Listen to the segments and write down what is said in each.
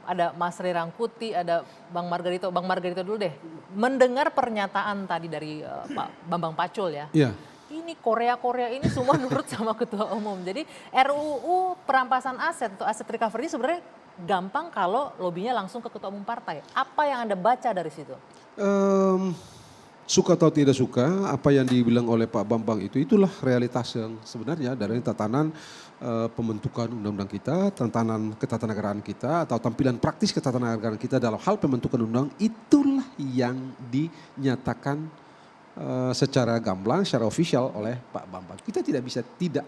ada Mas Ray Rangkuti, ada Bang Margarito. Bang Margarito dulu deh. Mendengar pernyataan tadi dari Pak Bambang Pacul ya. Iya. Ini Korea ini semua nurut sama ketua umum. Jadi RUU perampasan aset atau aset recovery sebenarnya gampang kalau lobbynya langsung ke ketua umum partai. Apa yang Anda baca dari situ? Suka atau tidak suka, apa yang dibilang oleh Pak Bambang itulah realitas yang sebenarnya dari tatanan pembentukan undang-undang kita, tatanan ketatanegaraan kita, atau tampilan praktis ketatanegaraan kita dalam hal pembentukan undang, itulah yang dinyatakan secara gamblang, secara official oleh Pak Bambang. Kita tidak bisa tidak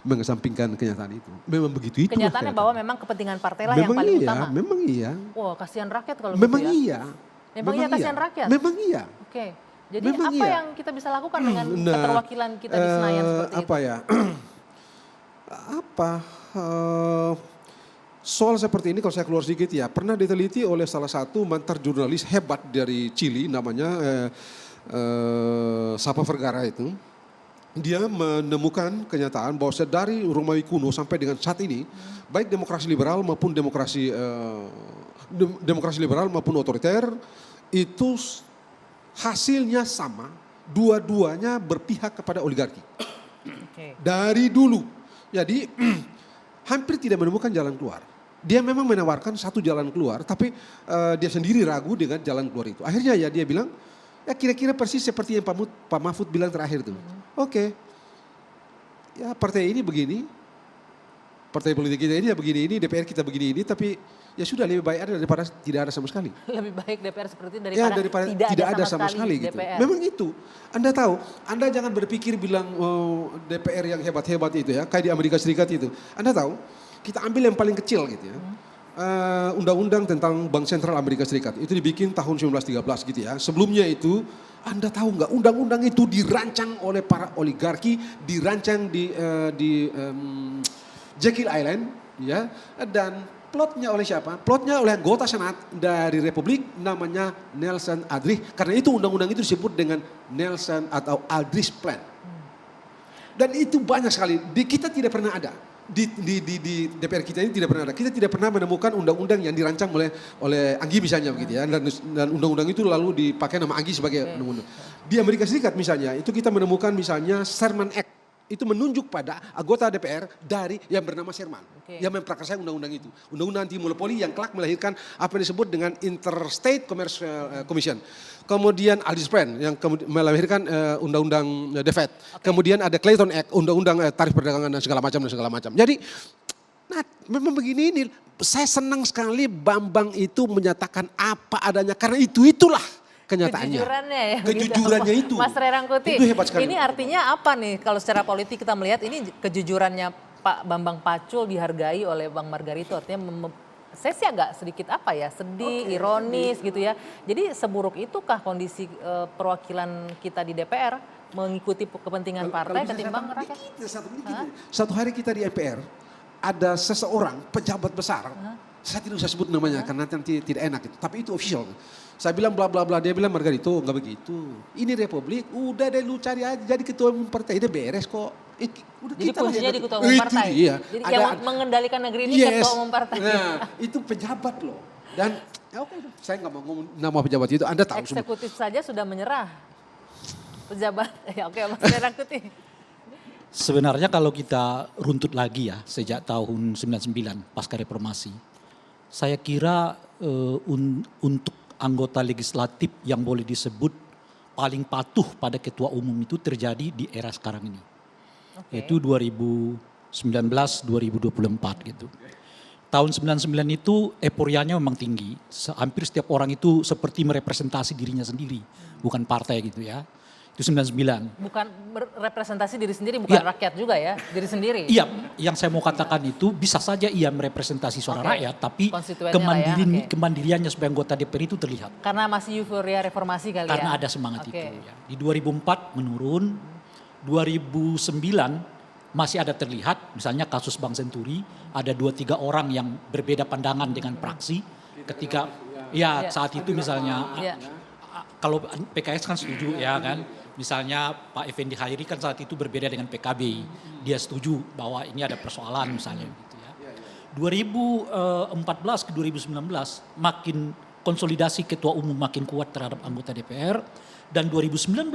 mengesampingkan kenyataan itu. Memang begitu itu. Kenyataannya bahwa memang kepentingan partai lah yang paling utama. Memang iya. Wah, kasihan rakyat kalau memang gitu ya. Iya. Memang iya kasihan rakyat? Memang iya. Oke, jadi memang apa yang kita bisa lakukan dengan keterwakilan kita di Senayan seperti itu? Apa ya, soal seperti ini kalau saya keluar sedikit ya, pernah diteliti oleh salah satu mantan jurnalis hebat dari Chili namanya Sapa Vergara itu. Dia menemukan kenyataan bahwa dari Romawi kuno sampai dengan saat ini, baik demokrasi liberal maupun demokrasi liberal maupun otoriter, itu hasilnya sama, dua-duanya berpihak kepada oligarki. Dari dulu. Jadi hampir tidak menemukan jalan keluar. Dia memang menawarkan satu jalan keluar, tapi dia sendiri ragu dengan jalan keluar itu. Akhirnya ya dia bilang, ya kira-kira persis seperti yang Pak Mahfud bilang terakhir tuh. Oke, ya partai ini begini, partai politik kita ini ya begini ini, DPR kita begini ini, tapi ya sudah lebih baik ada daripada tidak ada sama sekali. Lebih baik DPR seperti itu daripada tidak ada sama sekali gitu. DPR. Memang itu. Anda tahu, Anda jangan berpikir bilang DPR yang hebat-hebat itu ya, kayak di Amerika Serikat itu. Anda tahu, kita ambil yang paling kecil gitu ya. Undang-undang tentang Bank Sentral Amerika Serikat itu dibikin tahun 1913 gitu ya. Sebelumnya itu Anda tahu nggak undang-undang itu dirancang oleh para oligarki, dirancang di Jekyll Island ya, dan plotnya oleh siapa? Plotnya oleh anggota Senat dari Republik namanya Nelson Aldrich. Karena itu undang-undang itu disebut dengan Nelson atau Aldrich Plan. Dan itu banyak sekali. Kita tidak pernah ada. Di DPR kita ini tidak pernah ada. Kita tidak pernah menemukan undang-undang yang dirancang oleh Anggi misalnya begitu ya. Dan undang-undang itu lalu dipakai nama Anggi sebagai undang-undang. Di Amerika Serikat misalnya, itu kita menemukan misalnya Sherman Act. Itu menunjuk pada anggota DPR dari yang bernama Sherman. Yang memprakarsai undang-undang itu. Undang-undang anti monopoli yang kelak melahirkan apa yang disebut dengan Interstate Commercial Commission. Kemudian Aldrich Plan yang melahirkan undang-undang The Fed. Kemudian ada Clayton Act, undang-undang tarif perdagangan dan segala macam. Jadi memang begini ini. Saya senang sekali Bambang itu menyatakan apa adanya karena itulah kenyataannya. Kejujurannya itu. Mas Ray Rangkuti, itu hebat sekali. Ini artinya apa nih kalau secara politik kita melihat ini kejujurannya Pak Bambang Pacul dihargai oleh Bang Margarito. Artinya saya sih agak sedikit sedih, ironis gitu ya. Jadi seburuk itukah kondisi perwakilan kita di DPR mengikuti kepentingan partai ketimbang rakyat? Satu hari kita di MPR ada seseorang pejabat besar. Saya tidak usah sebut namanya karena nanti tidak enak itu. Tapi itu official. Saya bilang bla bla bla, dia bilang Margarito enggak begitu. Ini Republik, udah deh lu cari aja jadi ketua umum partai, udah beres kok. Udah jadi kita posisinya di ketua umum partai. Iya. Jadi yang mengendalikan negeri ini ketua umum partai. Nah, itu pejabat loh. Dan saya nggak mau ngomong nama pejabat itu, Anda tahu semua. Eksekutif saja sudah menyerah. Pejabat, ya oke Mas Ray Rangkuti. Sebenarnya kalau kita runtut lagi ya sejak tahun 99 pasca reformasi. Saya kira untuk anggota legislatif yang boleh disebut paling patuh pada ketua umum itu terjadi di era sekarang ini. Yaitu 2019-2024 gitu. Tahun 99 itu euforianya memang tinggi. Hampir setiap orang itu seperti merepresentasi dirinya sendiri. Bukan partai gitu ya. Itu 99. Bukan representasi diri sendiri, bukan rakyat juga ya, diri sendiri. Iya, yang saya mau katakan itu bisa saja ia merepresentasi suara rakyat, tapi kemandiriannya sebagai anggota DPR itu terlihat. Karena masih euforia reformasi kali Karena ya. Karena ada semangat itu. Ya. Di 2004 menurun, 2009 masih ada terlihat, misalnya kasus Bank Senturi, ada 2-3 orang yang berbeda pandangan dengan praksi, ketika saat itu misalnya, kalau PKS kan setuju ya kan. Misalnya Pak Effendi Hairi kan saat itu berbeda dengan PKB. Dia setuju bahwa ini ada persoalan misalnya gitu ya. 2014 ke 2019 makin konsolidasi ketua umum makin kuat terhadap anggota DPR, dan 2019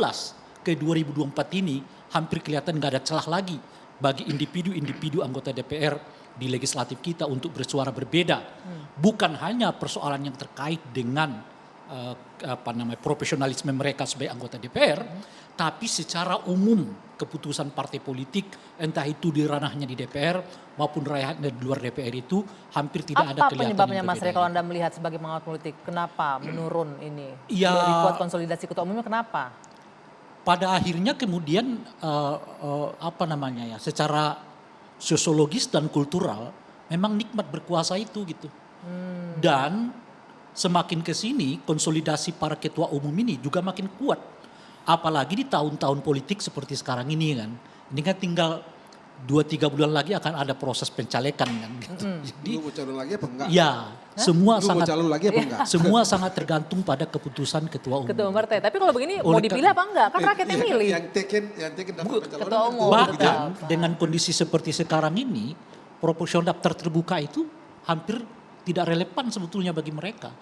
ke 2024 ini hampir kelihatan nggak ada celah lagi bagi individu-individu anggota DPR di legislatif kita untuk bersuara berbeda. Bukan hanya persoalan yang terkait dengan profesionalisme mereka sebagai anggota DPR, tapi secara umum keputusan partai politik, entah itu di ranahnya di DPR maupun ranahnya di luar DPR, itu hampir tidak ada Apa kelihatan penyebabnya yang Mas Rey berbeda. kalau Anda melihat sebagai pengamat politik? Kenapa menurun ini? Ya, Lebih kuat konsolidasi ketua umumnya kenapa? pada akhirnya kemudian secara sosiologis dan kultural memang nikmat berkuasa itu gitu. Dan semakin ke sini konsolidasi para ketua umum ini juga makin kuat. Apalagi di tahun-tahun politik seperti sekarang ini kan. Ini kan tinggal 2-3 bulan lagi akan ada proses pencalekan kan gitu. Jadi Lu mau calon lagi apa enggak? ya, semua Lu mau sangat calon lagi apa enggak? semua sangat tergantung pada keputusan ketua umum. Ketua umum partai. Tapi kalau begini mau Oleh dipilih apa enggak? Kan rakyat yang Yang- milih. Yang teken daftar pencalonan Ketua umum. ketua Bahkan, gitu ya. Bahkan dengan kondisi seperti sekarang ini, proporsional daftar terbuka itu hampir tidak relevan sebetulnya bagi mereka.